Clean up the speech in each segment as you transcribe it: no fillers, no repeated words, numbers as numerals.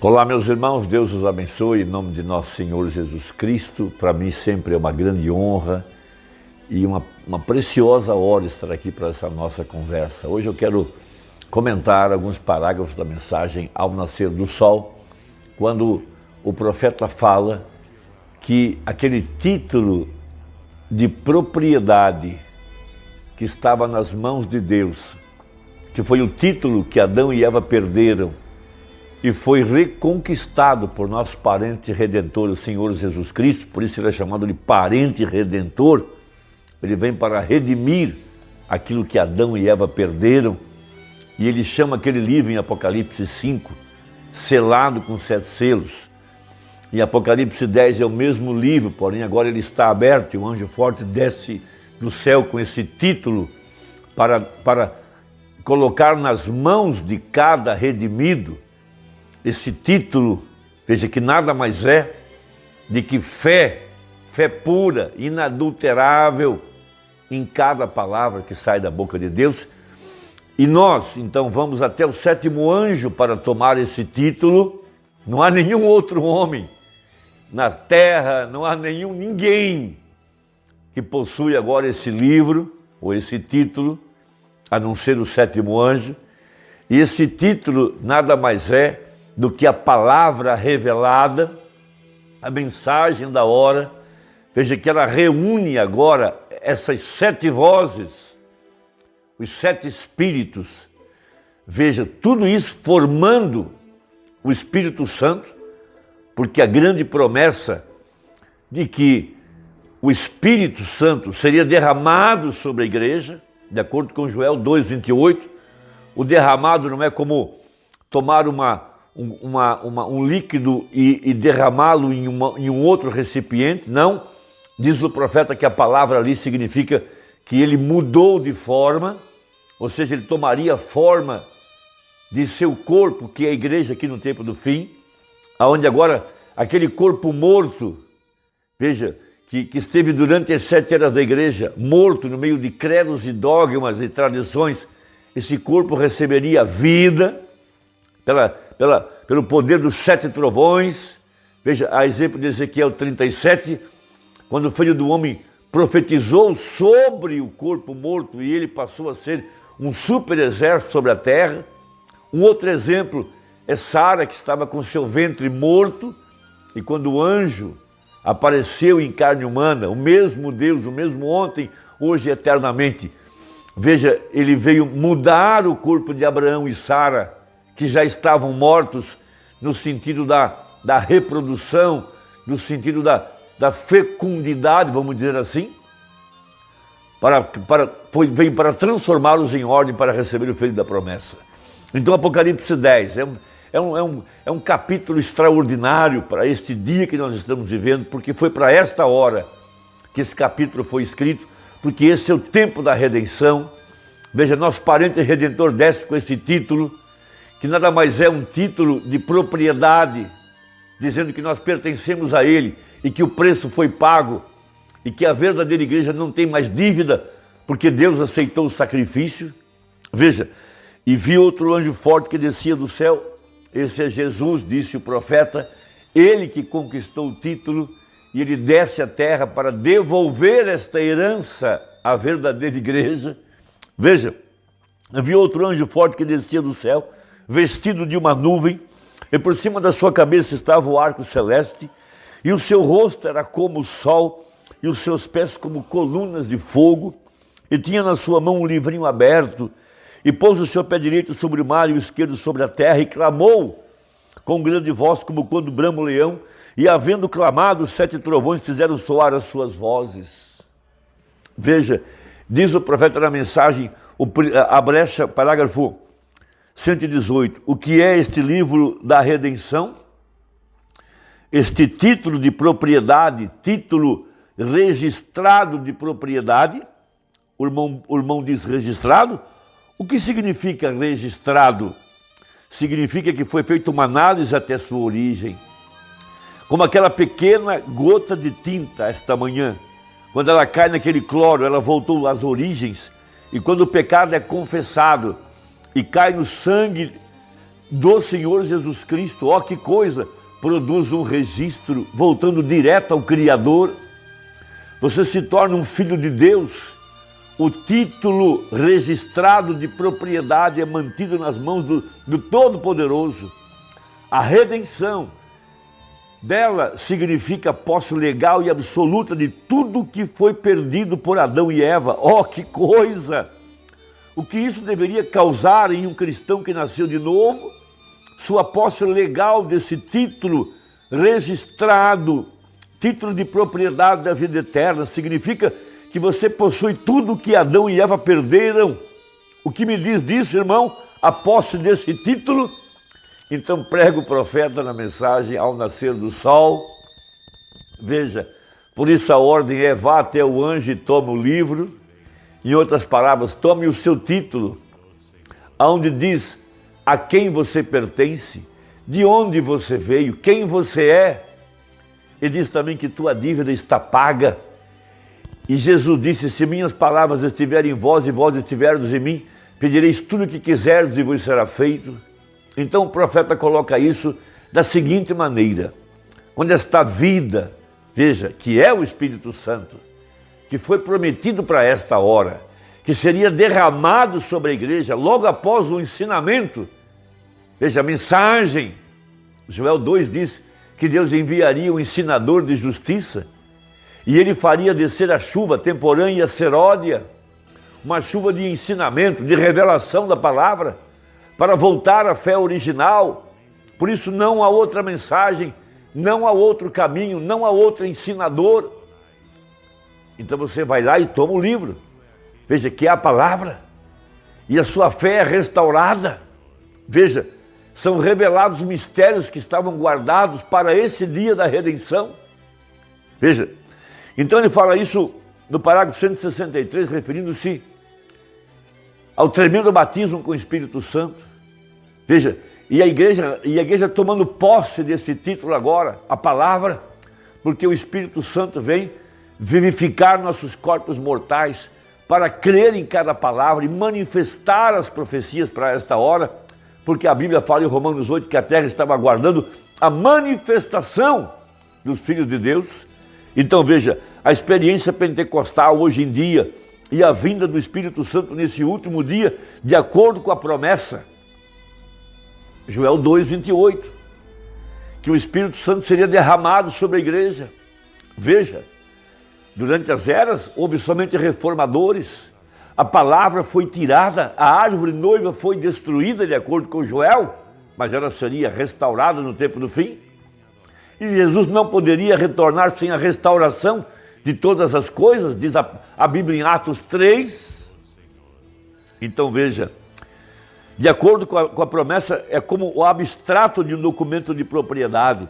Olá, meus irmãos, Deus os abençoe em nome de nosso Senhor Jesus Cristo. Para mim sempre é uma grande honra e uma preciosa hora estar aqui para essa nossa conversa. Hoje eu quero comentar alguns parágrafos da mensagem Ao Nascer do Sol, quando o profeta fala que aquele título de propriedade que estava nas mãos de Deus, que foi o título que Adão e Eva perderam, e foi reconquistado por nosso parente redentor, o Senhor Jesus Cristo, por isso ele é chamado de parente redentor. Ele vem para redimir aquilo que Adão e Eva perderam, e ele chama aquele livro em Apocalipse 5, selado com 7 selos. Em Apocalipse 10 é o mesmo livro, porém agora ele está aberto, e o anjo forte desce do céu com esse título para colocar nas mãos de cada redimido esse título. Veja que nada mais é de que fé pura, inadulterável em cada palavra que sai da boca de Deus. E nós, então, vamos até o 7º anjo para tomar esse título. Não há nenhum outro homem na terra, não há ninguém que possui agora esse livro, ou esse título, a não ser o 7º anjo. E esse título nada mais é do que a palavra revelada, a mensagem da hora. Veja que ela reúne agora essas 7 vozes, os 7 espíritos. Veja, tudo isso formando o Espírito Santo, porque a grande promessa de que o Espírito Santo seria derramado sobre a igreja, de acordo com Joel 2:28, o derramado não é como tomar um líquido e derramá-lo em um outro recipiente, não. Diz o profeta que a palavra ali significa que ele mudou de forma, ou seja, ele tomaria a forma de seu corpo, que é a igreja aqui no tempo do fim, aonde agora aquele corpo morto, veja, que esteve durante as 7 eras da igreja, morto no meio de credos e dogmas e tradições, esse corpo receberia vida pelo poder dos 7 trovões. Veja, a exemplo de Ezequiel 37, quando o Filho do Homem profetizou sobre o corpo morto e ele passou a ser um super exército sobre a terra. Um outro exemplo é Sara, que estava com seu ventre morto, e quando o anjo apareceu em carne humana, o mesmo Deus, o mesmo ontem, hoje e eternamente, veja, ele veio mudar o corpo de Abraão e Sara, que já estavam mortos, no sentido da reprodução, no sentido da fecundidade, vamos dizer assim, veio para transformá-los em ordem para receber o filho da promessa. Então Apocalipse 10 é um capítulo extraordinário para este dia que nós estamos vivendo, porque foi para esta hora que esse capítulo foi escrito, porque esse é o tempo da redenção. Veja, nosso parente redentor desce com esse título, que nada mais é um título de propriedade, dizendo que nós pertencemos a Ele e que o preço foi pago e que a verdadeira igreja não tem mais dívida, porque Deus aceitou o sacrifício. Veja, e vi outro anjo forte que descia do céu. Esse é Jesus, disse o profeta, ele que conquistou o título, e ele desce à terra para devolver esta herança à verdadeira igreja. Veja, vi outro anjo forte que descia do céu, vestido de uma nuvem, e por cima da sua cabeça estava o arco celeste, e o seu rosto era como o sol, e os seus pés como colunas de fogo, e tinha na sua mão um livrinho aberto, e pôs o seu pé direito sobre o mar e o esquerdo sobre a terra, e clamou com grande voz, como quando brama o leão, e havendo clamado, os 7 trovões fizeram soar as suas vozes. Veja, diz o profeta na mensagem, a brecha, parágrafo 118, o que é este livro da redenção? Este título de propriedade, título registrado de propriedade, o irmão diz registrado. O que significa registrado? Significa que foi feita uma análise até sua origem. Como aquela pequena gota de tinta esta manhã, quando ela cai naquele cloro, ela voltou às origens. E quando o pecado é confessado e cai no sangue do Senhor Jesus Cristo. Ó, que coisa! Produz um registro voltando direto ao Criador. Você se torna um filho de Deus. O título registrado de propriedade é mantido nas mãos do Todo-Poderoso. A redenção dela significa posse legal e absoluta de tudo que foi perdido por Adão e Eva. Oh, que coisa! O que isso deveria causar em um cristão que nasceu de novo? Sua posse legal desse título registrado, título de propriedade da vida eterna, significa que você possui tudo que Adão e Eva perderam. O que me diz disso, irmão? A posse desse título? Então prega o profeta na mensagem ao nascer do sol. Veja, por isso a ordem é: vá até o anjo e tome o livro. Em outras palavras, tome o seu título, onde diz a quem você pertence, de onde você veio, quem você é. E diz também que tua dívida está paga. E Jesus disse: se minhas palavras estiverem em vós e vós estiverdes em mim, pedireis tudo o que quiserdes e vos será feito. Então o profeta coloca isso da seguinte maneira: quando esta vida, veja, que é o Espírito Santo, que foi prometido para esta hora, que seria derramado sobre a igreja logo após o ensinamento. Veja, a mensagem. Joel 2 diz que Deus enviaria um ensinador de justiça e ele faria descer a chuva temporânea seródia, uma chuva de ensinamento, de revelação da palavra, para voltar à fé original. Por isso não há outra mensagem, não há outro caminho, não há outro ensinador. Então você vai lá e toma o livro. Veja que é a palavra. E a sua fé é restaurada. Veja, são revelados mistérios que estavam guardados para esse dia da redenção. Veja, então ele fala isso no parágrafo 163, referindo-se ao tremendo batismo com o Espírito Santo. Veja, e a igreja tomando posse desse título agora, a palavra, porque o Espírito Santo vem vivificar nossos corpos mortais para crer em cada palavra e manifestar as profecias para esta hora, porque a Bíblia fala em Romanos 8 que a terra estava aguardando a manifestação dos filhos de Deus. Então veja, a experiência pentecostal hoje em dia e a vinda do Espírito Santo nesse último dia, de acordo com a promessa, Joel 2, 28, que o Espírito Santo seria derramado sobre a igreja. Veja, durante as eras houve somente reformadores, a palavra foi tirada, a árvore noiva foi destruída de acordo com Joel, mas ela seria restaurada no tempo do fim. E Jesus não poderia retornar sem a restauração de todas as coisas, diz a Bíblia em Atos 3. Então veja, de acordo com a promessa, é como o abstrato de um documento de propriedade.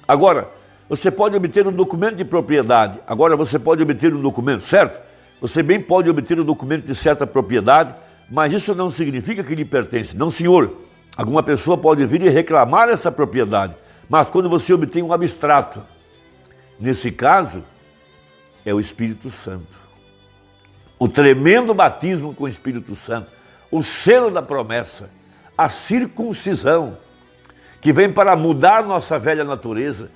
Agora, você pode obter um documento de propriedade, agora você pode obter um documento, certo? Você bem pode obter um documento de certa propriedade, mas isso não significa que lhe pertence. Não, senhor. Alguma pessoa pode vir e reclamar essa propriedade, mas quando você obtém um abstrato, nesse caso, é o Espírito Santo. O tremendo batismo com o Espírito Santo, o selo da promessa, a circuncisão, que vem para mudar nossa velha natureza.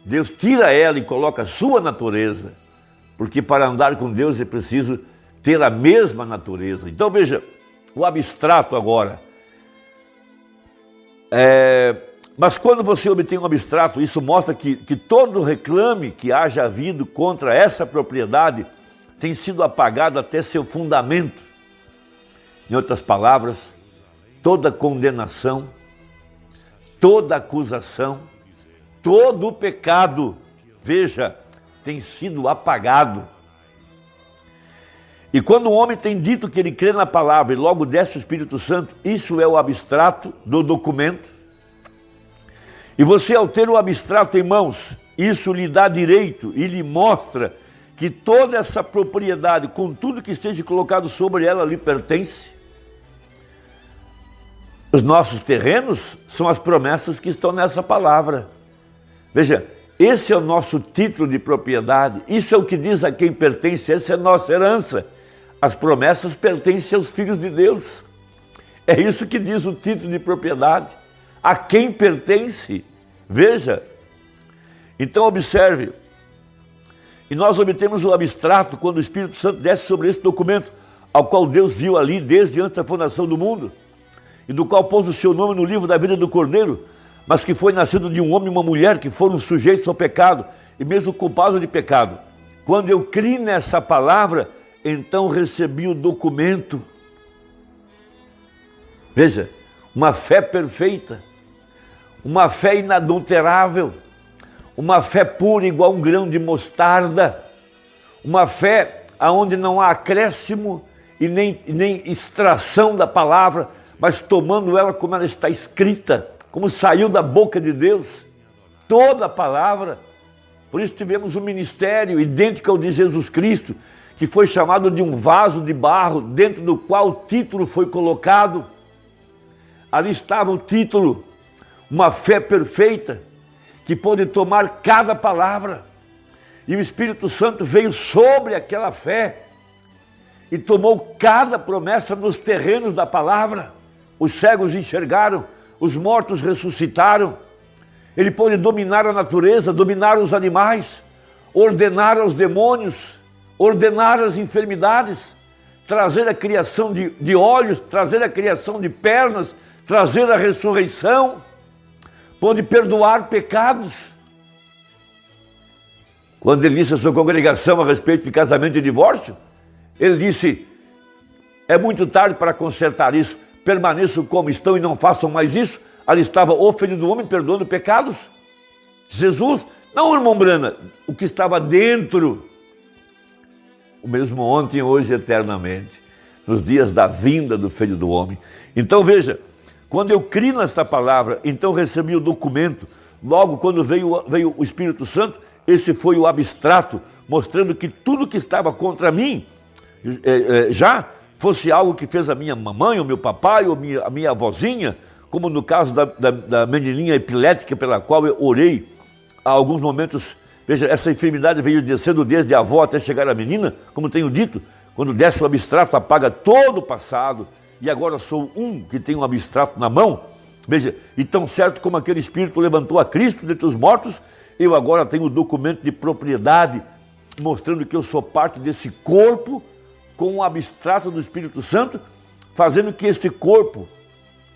Deus tira ela e coloca a sua natureza, porque para andar com Deus é preciso ter a mesma natureza. Então veja, o abstrato agora. Mas quando você obtém um abstrato, isso mostra que todo reclame que haja havido contra essa propriedade tem sido apagado até seu fundamento. Em outras palavras, toda condenação, toda acusação, todo o pecado, veja, tem sido apagado. E quando o homem tem dito que ele crê na palavra e logo desce o Espírito Santo, isso é o abstrato do documento. E você, ao ter o abstrato em mãos, isso lhe dá direito e lhe mostra que toda essa propriedade, com tudo que esteja colocado sobre ela, lhe pertence. Os nossos terrenos são as promessas que estão nessa palavra. Veja, esse é o nosso título de propriedade, isso é o que diz a quem pertence, essa é a nossa herança. As promessas pertencem aos filhos de Deus. É isso que diz o título de propriedade. a quem pertence. Veja, então observe, e nós obtemos o abstrato quando o Espírito Santo desce sobre esse documento, ao qual Deus viu ali desde antes da fundação do mundo, e do qual pôs o seu nome no livro da vida do Cordeiro, mas que foi nascido de um homem e uma mulher que foram sujeitos ao pecado, e mesmo culpados de pecado. Quando eu criei nessa palavra, então recebi o documento. Veja, uma fé perfeita, uma fé inadulterável, uma fé pura igual um grão de mostarda, uma fé onde não há acréscimo e nem extração da palavra, mas tomando ela como ela está escrita, como saiu da boca de Deus, toda a palavra. Por isso tivemos um ministério idêntico ao de Jesus Cristo, que foi chamado de um vaso de barro, dentro do qual o título foi colocado. Ali estava o título, uma fé perfeita, que pôde tomar cada palavra. E o Espírito Santo veio sobre aquela fé e tomou cada promessa nos terrenos da palavra. Os cegos enxergaram, os mortos ressuscitaram. Ele pôde dominar a natureza, dominar os animais, ordenar aos demônios, ordenar as enfermidades, trazer a criação de olhos, trazer a criação de pernas, trazer a ressurreição, pôde perdoar pecados. Quando ele disse à sua congregação a respeito de casamento e divórcio, ele disse: é muito tarde para consertar isso, permaneçam como estão e não façam mais isso. Ali estava o Filho do Homem perdoando pecados. Jesus, não, irmão Brana, o que estava dentro, o mesmo ontem, hoje, eternamente, nos dias da vinda do Filho do Homem. Então veja, quando eu criei nesta palavra, então recebi o documento. Logo quando veio o Espírito Santo, esse foi o abstrato, mostrando que tudo que estava contra mim, já fosse algo que fez a minha mamãe, o meu papai, ou a minha avózinha, como no caso da menininha epilética pela qual eu orei há alguns momentos. Veja, essa enfermidade veio descendo desde a avó até chegar à menina, como tenho dito, quando desce o abstrato apaga todo o passado, e agora sou um que tem um abstrato na mão. Veja, e tão certo como aquele Espírito levantou a Cristo dentre os mortos, eu agora tenho o documento de propriedade, mostrando que eu sou parte desse corpo, com o abstrato do Espírito Santo, fazendo que este corpo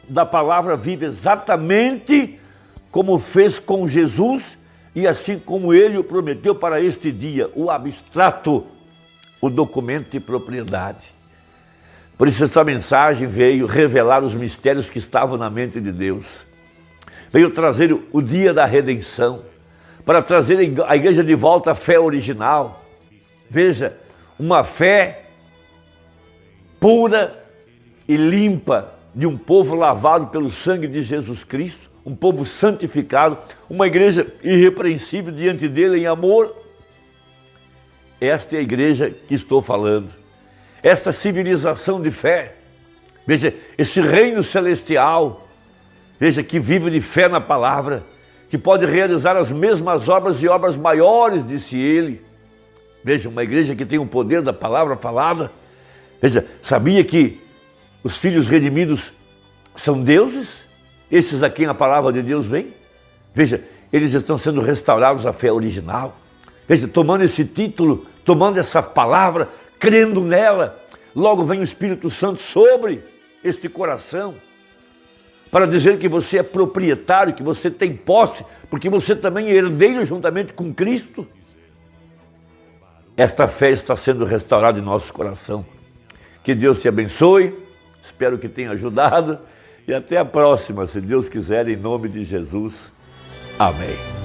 da palavra vive exatamente como fez com Jesus e assim como ele o prometeu para este dia, o abstrato, o documento de propriedade. Por isso essa mensagem veio revelar os mistérios que estavam na mente de Deus. Veio trazer o dia da redenção, para trazer a igreja de volta à fé original. Veja, uma fé pura e limpa, de um povo lavado pelo sangue de Jesus Cristo, um povo santificado, uma igreja irrepreensível diante dele em amor. Esta é a igreja que estou falando. Esta civilização de fé, veja, esse reino celestial, veja, que vive de fé na palavra, que pode realizar as mesmas obras e obras maiores, disse ele. Veja, uma igreja que tem o poder da palavra falada. Veja, sabia que os filhos redimidos são deuses? Esses a quem a palavra de Deus vem? Veja, eles estão sendo restaurados à fé original. Veja, tomando esse título, tomando essa palavra, crendo nela, logo vem o Espírito Santo sobre este coração, para dizer que você é proprietário, que você tem posse, porque você também é herdeiro juntamente com Cristo. Esta fé está sendo restaurada em nosso coração. Que Deus te abençoe, espero que tenha ajudado, e até a próxima, se Deus quiser, em nome de Jesus. Amém.